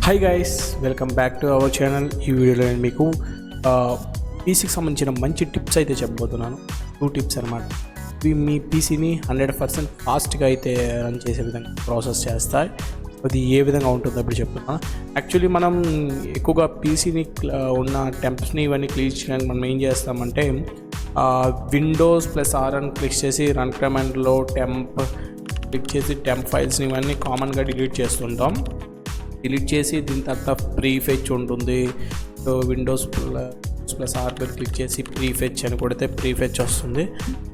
Hi guys, welcome back to our channel. ఈ వీడియోలో నేను మీకు పీసీకి సంబంధించిన మంచి టిప్స్ అయితే చెప్పబోతున్నాను. 2 టిప్స్ అనమాట. ఇవి మీ పీసీని 100% ఫాస్ట్గా అయితే రన్ చేసే విధంగా ప్రాసెస్ చేస్తాయి. అది ఏ విధంగా ఉంటుందో ఇప్పుడు చెప్తున్నాను. యాక్చువల్లీ మనం ఎక్కువగా పీసీని ఉన్న టెంప్స్ని ఇవన్నీ క్లియర్ చేయడానికి మనం ఏం చేస్తామంటే విండోస్ +R అని క్లిక్ చేసి రన్ కమాండ్లో టెంప్ క్లిక్ చేసి టెంప్ ఫైల్స్ని ఇవన్నీ కామన్గా డిలీట్ చేస్తుంటాం. డిలీట్ చేసి దీని తర్వాత ప్రీఫెచ్ ఉంటుంది. సో విండోస్ +R క్లిక్ చేసి ప్రీఫెచ్ అని కొడితే ప్రీఫెచ్ వస్తుంది.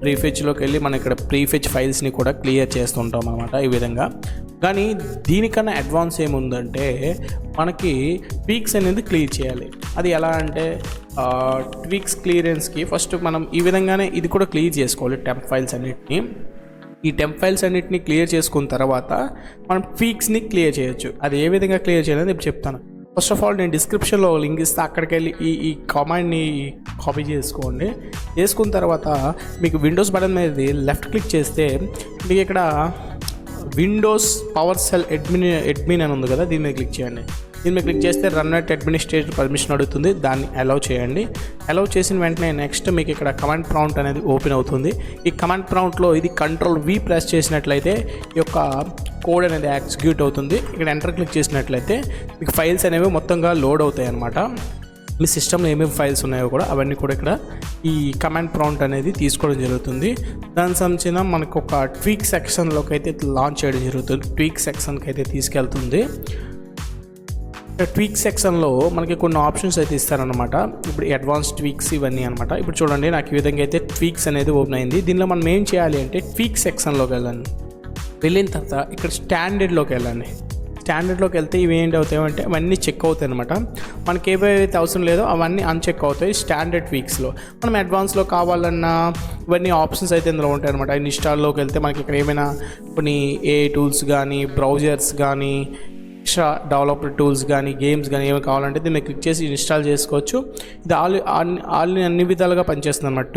ప్రీఫెచ్లోకి వెళ్ళి మనం ఇక్కడ ప్రీఫెచ్ ఫైల్స్ని కూడా క్లియర్ చేస్తుంటాం అన్నమాట ఈ విధంగా. కానీ దీనికన్నా అడ్వాన్స్ ఏముందంటే మనకి ట్వీక్స్ అనేది క్లియర్ చేయాలి. అది ఎలా అంటే ట్వీక్స్ క్లియరెన్స్కి ఫస్ట్ మనం ఈ విధంగానే ఇది కూడా క్లియర్ చేసుకోవాలి. టెంప్ ఫైల్స్ అన్నిటిని ఈ టెంప్ ఫైల్స్ అన్నిటిని క్లియర్ చేసుకున్న తర్వాత మనం ట్వీక్స్ని క్లియర్ చేయొచ్చు. అది ఏ విధంగా క్లియర్ చేయాలని ఇప్పుడు చెప్తాను. ఫస్ట్ ఆఫ్ ఆల్ నేను డిస్క్రిప్షన్లో లింక్ ఇస్తే అక్కడికి వెళ్ళి ఈ కామెంట్ని కాపీ చేసుకోండి. చేసుకున్న తర్వాత మీకు విండోస్ బటన్ మీద లెఫ్ట్ క్లిక్ చేస్తే మీకు ఇక్కడ విండోస్ PowerShell అడ్మిన్ అని ఉంది కదా, దీని మీద క్లిక్ చేయండి. దీని మీద క్లిక్ చేస్తే రన్ అట్ అడ్మినిస్ట్రేటర్ పర్మిషన్ అడుగుతుంది. దాన్ని అలౌ చేయండి. అలౌ చేసిన వెంటనే నెక్స్ట్ మీకు ఇక్కడ కమాండ్ ప్రాంప్ట్ అనేది ఓపెన్ అవుతుంది. ఈ కమాండ్ ప్రాంప్ట్లో ఇది Ctrl+V ప్రెస్ చేసినట్లయితే ఈ యొక్క కోడ్ అనేది ఎగ్జిక్యూట్ అవుతుంది. ఇక్కడ ఎంటర్ క్లిక్ చేసినట్లయితే మీకు ఫైల్స్ అనేవి మొత్తంగా లోడ్ అవుతాయి అన్నమాట. మీ సిస్టంలో ఏమేమి ఫైల్స్ ఉన్నాయో కూడా అవన్నీ కూడా ఇక్కడ ఈ కమాండ్ ప్రాంప్ట్ అనేది తీసుకోవడం జరుగుతుంది. దానికి సంబంధించిన మనకు ఒక ట్వీక్ సెక్షన్లోకి అయితే లాంచ్ చేయడం జరుగుతుంది. ట్వీక్ సెక్షన్కి అయితే తీసుకెళ్తుంది. ట్వీక్ సెక్షన్లో మనకి కొన్ని ఆప్షన్స్ అయితే ఇస్తారనమాట. ఇప్పుడు అడ్వాన్స్ ట్వీక్స్ ఇవన్నీ అనమాట. ఇప్పుడు చూడండి, నాకు ఈ విధంగా అయితే ట్వీక్స్ అనేది ఓపెన్ అయింది. దీనిలో మనం ఏం చేయాలి అంటే ట్వీక్ సెక్షన్లోకి వెళ్ళండి. వెళ్ళిన తర్వాత ఇక్కడ స్టాండర్డ్లోకి వెళ్ళండి. స్టాండర్డ్లోకి వెళ్తే ఇవి ఏంటి అవుతాయంటే అవన్నీ చెక్ అవుతాయి అనమాట. మనకి ఏవైతే అవసరం లేదో అవన్నీ అన్చెక్ అవుతాయి స్టాండర్డ్ ట్వీక్స్లో. మనం అడ్వాన్స్లో కావాలన్నా ఇవన్నీ ఆప్షన్స్ అయితే ఇందులో ఉంటాయి అనమాట. ఇన్స్టాల్లోకి వెళ్తే మనకి ఇక్కడ ఏమైనా కొన్ని టూల్స్ కానీ బ్రౌజర్స్ కానీ ఎక్స్ట్రా డెవలపర్ టూల్స్ కానీ గేమ్స్ కానీ ఏమి కావాలంటే దీన్ని క్లిక్ చేసి ఇన్స్టాల్ చేసుకోవచ్చు. ఇది అన్ని విధాలుగా పనిచేస్తుంది అన్నమాట.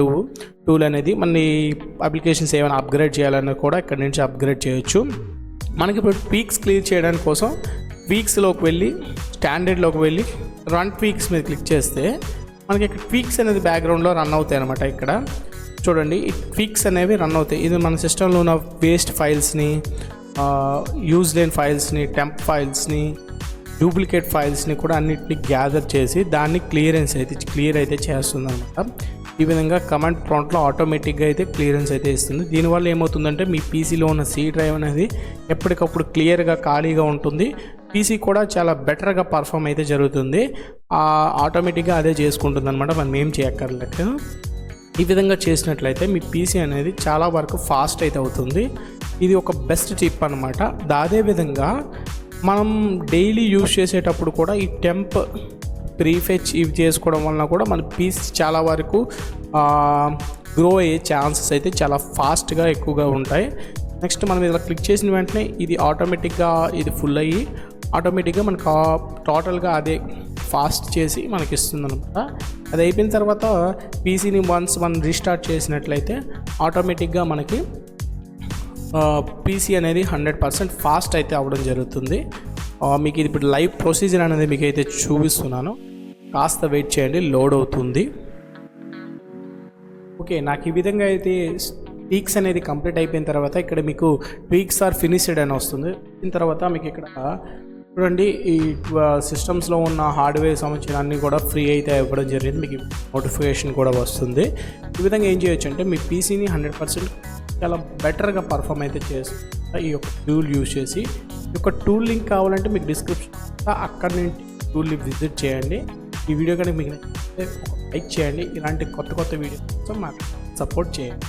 టూల్ అనేది మన అప్లికేషన్స్ ఏమైనా అప్గ్రేడ్ చేయాలన్నా కూడా ఇక్కడ నుంచి అప్గ్రేడ్ చేయొచ్చు. మనకి ఇప్పుడు ట్వీక్స్ క్లియర్ చేయడానికి కోసం ట్వీక్స్లోకి వెళ్ళి స్టాండర్డ్లోకి వెళ్ళి రన్ ట్వీక్స్ మీద క్లిక్ చేస్తే మనకి ఇక్కడ ట్వీక్స్ అనేది బ్యాక్గ్రౌండ్లో రన్ అవుతాయి అనమాట. ఇక్కడ చూడండి, ఈ ట్వీక్స్ అనేవి రన్ అవుతాయి. ఇది మన సిస్టంలో ఉన్న వేస్ట్ ఫైల్స్ని, యూజ్ లేని ఫైల్స్ని, టెంప్ ఫైల్స్ని, డూప్లికేట్ ఫైల్స్ని కూడా అన్నిటిని గ్యాదర్ చేసి దాన్ని క్లియర్ అయితే చేస్తుంది అనమాట. ఈ విధంగా కమాండ్ ప్రాంప్ట్లో ఆటోమేటిక్గా అయితే క్లియరెన్స్ అయితే ఇస్తుంది. దీనివల్ల ఏమవుతుందంటే మీ పీసీలో ఉన్న C డ్రైవ్ అనేది ఎప్పటికప్పుడు క్లియర్గా ఖాళీగా ఉంటుంది. పీసీ కూడా చాలా బెటర్గా పర్ఫామ్ అయితే జరుగుతుంది. ఆటోమేటిక్గా అదే చేసుకుంటుంది అనమాట. మనం ఏం చేయక్కర్లేదు. ఈ విధంగా చేసినట్లయితే మీ పీసీ అనేది చాలా వరకు ఫాస్ట్ అయితే అవుతుంది. ఇది ఒక బెస్ట్ టిప్ అనమాట. అదేవిధంగా మనం డైలీ యూజ్ చేసేటప్పుడు కూడా ఈ టెంప్ ప్రీఫెచ్ ఇవి చేసుకోవడం వలన కూడా మన పీసీ చాలా వరకు గ్రో అయ్యే ఛాన్సెస్ అయితే చాలా ఫాస్ట్గా ఎక్కువగా ఉంటాయి. నెక్స్ట్ మనం ఇలా క్లిక్ చేసిన వెంటనే ఇది ఆటోమేటిక్గా ఇది ఫుల్ అయ్యి ఆటోమేటిక్గా మనకు టోటల్గా అదే ఫాస్ట్ చేసి మనకి ఇస్తుంది అనమాట. అది అయిపోయిన తర్వాత పీసీని మనం రీస్టార్ట్ చేసినట్లయితే ఆటోమేటిక్గా మనకి పీసీ అనేది 100% ఫాస్ట్ అయితే అవ్వడం జరుగుతుంది. మీకు ఇది ఇప్పుడు లైవ్ ప్రొసీజర్ అనేది మీకు అయితే చూపిస్తున్నాను. కాస్త వెయిట్ చేయండి, లోడ్ అవుతుంది. ఓకే, నాకు ఈ విధంగా అయితే ట్వీక్స్ అనేది కంప్లీట్ అయిపోయిన తర్వాత ఇక్కడ మీకు ట్వీక్స్ ఆర్ ఫినిష్డ్ అని వస్తుంది. దీని తర్వాత మీకు ఇక్కడ చూడండి, ఈ సిస్టమ్స్లో ఉన్న హార్డ్వేర్ సంబంధించిన అన్నీ కూడా ఫ్రీ అయితే ఇవ్వడం జరిగింది. మీకు నోటిఫికేషన్ కూడా వస్తుంది. ఈ విధంగా ఏం చేయొచ్చు అంటే మీ పీసీని 100% చాలా బెటర్గా పర్ఫామ్ అయితే చేస్తుంది ఈ యొక్క టూల్ యూజ్ చేసి. ఈ యొక్క టూల్ లింక్ కావాలంటే మీకు డిస్క్రిప్షన్ అక్కడ నుంచి టూల్ని విజిట్ చేయండి. ఈ వీడియో కనుక మీకు లైక్ చేయండి. ఇలాంటి కొత్త వీడియోస్ మాకు సపోర్ట్ చేయండి.